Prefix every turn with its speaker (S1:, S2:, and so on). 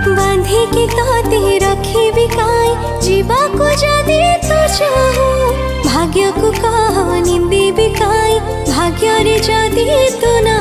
S1: बांधिकी तोते रखिबी काई जीवाको जदि तू चाहू भाग्य को कह निंदिबी काई भाग्य रे जदि तू ना